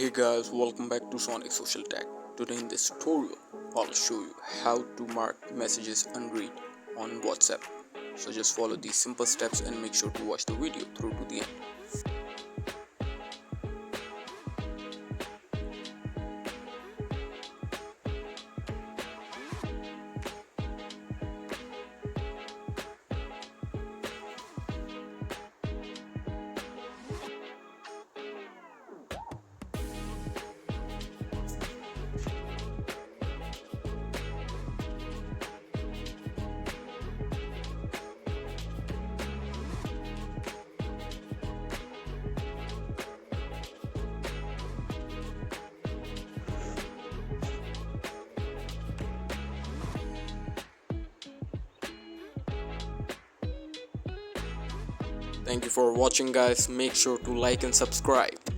Hey guys, welcome back to Sonic Social Tech. Today in this tutorial, I'll show you how to mark messages unread on WhatsApp. So just follow these simple steps and make sure to watch the video through to the end. Thank you for watching guys. Make sure to like and subscribe.